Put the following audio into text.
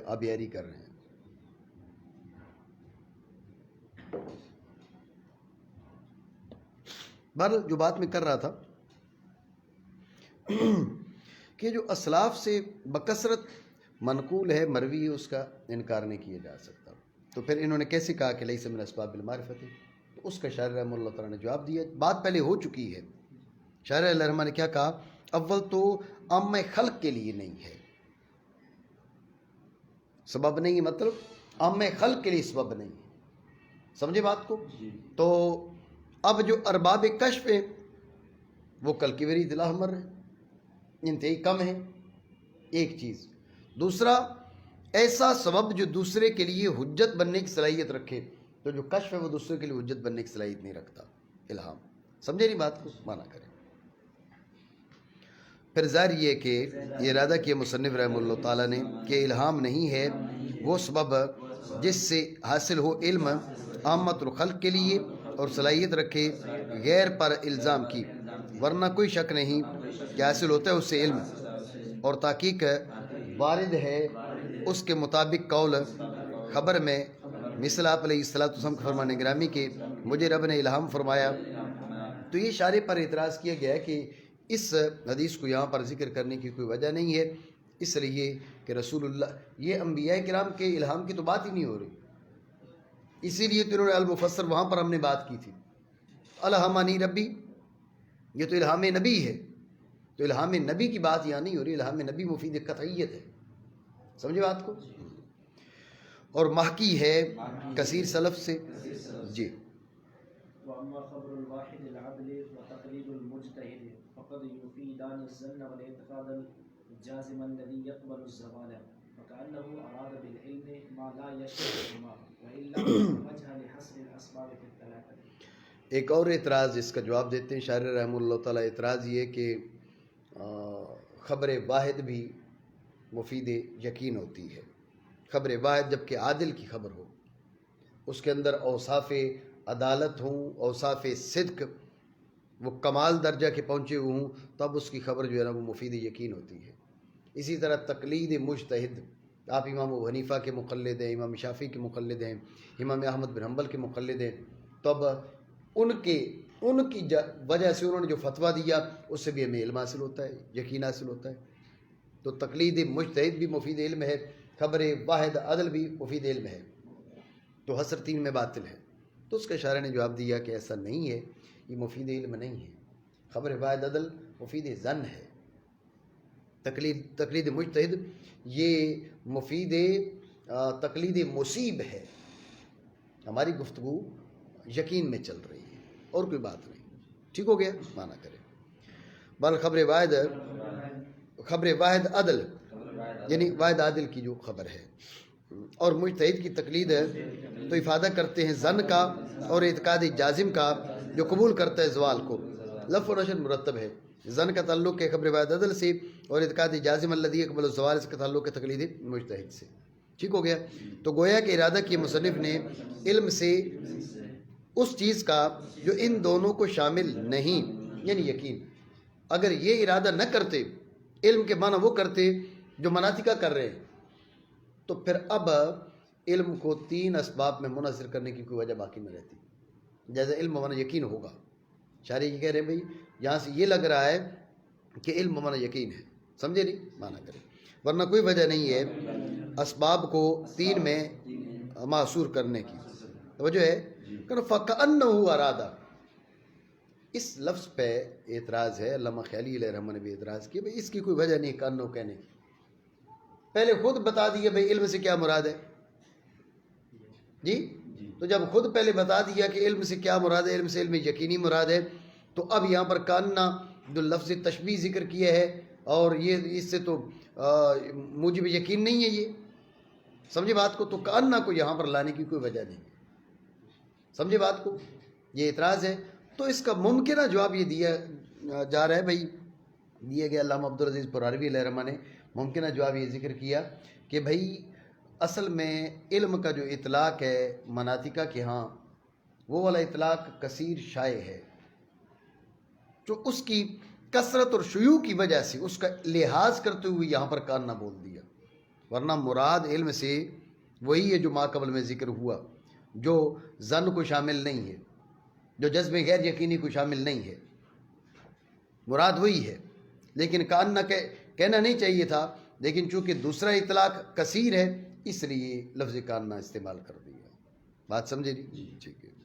آبیاری کر رہے ہیں۔ بہرحال جو بات میں کر رہا تھا کہ جو اسلاف سے بکثرت منقول ہے مروی ہے، اس کا انکار نہیں کیا جا سکتا، تو پھر انہوں نے کیسے کہا کہ لیس من اسباب المعرفت؟ تو اس کا شاعر رحمہ اللہ تعالیٰ نے جواب دیا، بات پہلے ہو چکی ہے۔ شاعر علیہ الرحمہ نے کیا کہا؟ اول تو عام خلق کے لیے نہیں ہے، سبب نہیں ہے، مطلب عام خلق کے لیے سبب نہیں ہے، سمجھے بات کو؟ تو اب جو ارباب کشف ہیں وہ کل کی وری اطلاع مر ہیں، انتہائی کم ہیں، ایک چیز۔ دوسرا، ایسا سبب جو دوسرے کے لیے حجت بننے کی صلاحیت رکھے، تو جو کشف ہے وہ دوسرے کے لیے حجت بننے کی صلاحیت نہیں رکھتا، الہام۔ سمجھے نہیں بات کو؟ مانا کریں۔ پھر ظاہر یہ کہ یہ ارادہ کیا مصنف رحمہ اللہ تعالیٰ نے کہ الہام نہیں ہے وہ سبب جس سے حاصل ہو علم عامت الخلق کے لیے اور صلاحیت رکھے غیر پر الزام کی، ورنہ کوئی شک نہیں کہ حاصل ہوتا ہے اس سے علم، اور تحقیق وارد ہے اس کے مطابق قول خبر میں، مثل آپ علیہ السلام کے فرمان گرامی کے مجھے رب نے الہام فرمایا۔ تو یہ اشارے پر اعتراض کیا گیا کہ اس حدیث کو یہاں پر ذکر کرنے کی کوئی وجہ نہیں ہے، اس لیے کہ رسول اللہ، یہ انبیاء کرام کے الہام کی تو بات ہی نہیں ہو رہی، اسی لیے تو انہوں نے المفسر وہاں پر ہم نے بات کی تھی، الہمانی ربی، یہ تو الہام نبی ہے، تو الہام نبی کی بات یہاں نہیں ہو رہی، الہام نبی مفید قطعیت ہے، سمجھے بات کو؟ اور محکی ہے کثیر سلف سے۔ جی وأما خبر الواحد العدل وتقليد المجتهد فقد يفيدان الظن والاعتقاد الجازم الذي يقبل الزوال، وكأنه أراد بالعلم ما لا يشبههما وإلا وجه لحصر الأسباب في الثلاثة۔ ایک اور اعتراض اس کا جواب دیتے ہیں شاعر رحمہ اللہ تعالیٰ۔ اعتراض یہ کہ خبر واحد بھی مفید یقین ہوتی ہے، خبر واحد جبکہ عادل کی خبر ہو، اس کے اندر اوصاف عدالت ہوں، اوصاف صدق، وہ کمال درجہ کے پہنچے ہوئے ہوں، تب اس کی خبر جو ہے نا وہ مفید یقین ہوتی ہے۔ اسی طرح تقلید مجتہد، آپ امام ابو حنیفہ کے مقلد ہیں، امام شافعی کے مقلد ہیں، امام احمد بن حنبل کے مقلد ہیں، تب ان کی وجہ سے انہوں نے جو فتویٰ دیا اس سے بھی ہمیں علم حاصل ہوتا ہے، یقین حاصل ہوتا ہے۔ تو تقلید مجتہد بھی مفید علم ہے، خبر واحد عدل بھی مفید علم ہے، تو حصر تین میں باطل ہے۔ تو اس کے اشارے نے جواب دیا کہ ایسا نہیں ہے، یہ مفید علم نہیں ہے، خبر واحد عدل مفید ظن ہے، تقلید مجتہد یہ مفید تقلید مصیب ہے۔ ہماری گفتگو یقین میں چل رہی ہے اور کوئی بات نہیں، ٹھیک ہو گیا؟ مانا کرے بل خبر واحد عدل یعنی واحد عادل کی جو خبر ہے، اور مجتہد کی تقلید ہے تو افادہ کرتے ہیں ظن کا اور اعتقاد جازم کا جو قبول کرتا ہے زوال کو، لف و نشر مرتب ہے۔ ظن کا تعلق ہے خبر واحد عدل سے، اور اعتقاد جازم الذی یقبل الزوال اس کا تعلق ہے تقلید مجتہد سے، ٹھیک ہو گیا؟ تو گویا کہ ارادہ کیا مصنف نے علم سے اس چیز کا جو ان دونوں کو شامل نہیں، یعنی یقین۔ اگر یہ ارادہ نہ کرتے، علم کے معنی وہ کرتے جو مناطقہ کر رہے ہیں، تو پھر اب علم کو تین اسباب میں منحصر کرنے کی کوئی وجہ باقی نہ رہتی، جیسے علم بمعنی یقین ہوگا۔ شاعری یہ کہہ رہے ہیں بھائی یہاں سے یہ لگ رہا ہے کہ علم بمعنی یقین ہے، سمجھے نہیں؟ مانا کرے، ورنہ کوئی وجہ نہیں ہے اسباب کو تین میں محصور کرنے کی۔ توجہ ہے کہ فَكَأَنَّهُ أَرَادَ، اس لفظ پہ اعتراض ہے، علامہ خیالی علیہ الرحمہ نے بھی اعتراض کیا، بھائی اس کی کوئی وجہ نہیں کانو کہنے کی، پہلے خود بتا دیا بھائی علم سے کیا مراد ہے، جی؟ تو جب خود پہلے بتا دیا کہ علم سے کیا مراد ہے، علم سے علم یقینی مراد ہے، تو اب یہاں پر کاننا جو لفظ تشبیہ ذکر کیا ہے، اور یہ اس سے تو موجب یقین نہیں ہے، یہ سمجھے بات کو؟ تو کاننا کو یہاں پر لانے کی کوئی وجہ نہیں، سمجھے بات کو؟ یہ اعتراض ہے۔ تو اس کا ممکنہ جواب یہ دیا جا رہا ہے، بھائی دیا گیا علامہ عبدالعزیز پراروی علیہ الرحمہ نے ممکنہ جواب یہ ذکر کیا کہ بھائی اصل میں علم کا جو اطلاق ہے مناطقہ کے ہاں، وہ والا اطلاق کثیر شائع ہے، جو اس کی کثرت اور شیوع کی وجہ سے اس کا لحاظ کرتے ہوئے یہاں پر کان نہ بول دیا، ورنہ مراد علم سے وہی ہے جو ما قبل میں ذکر ہوا، جو ظن کو شامل نہیں ہے، جو جذب غیر یقینی کو شامل نہیں ہے، مراد وہی ہے۔ لیکن کان کہنا نہیں چاہیے تھا، لیکن چونکہ دوسرا اطلاق کثیر ہے اس لیے لفظ کاننا استعمال کر دیا۔ بات سمجھے جی؟ ٹھیک ہے۔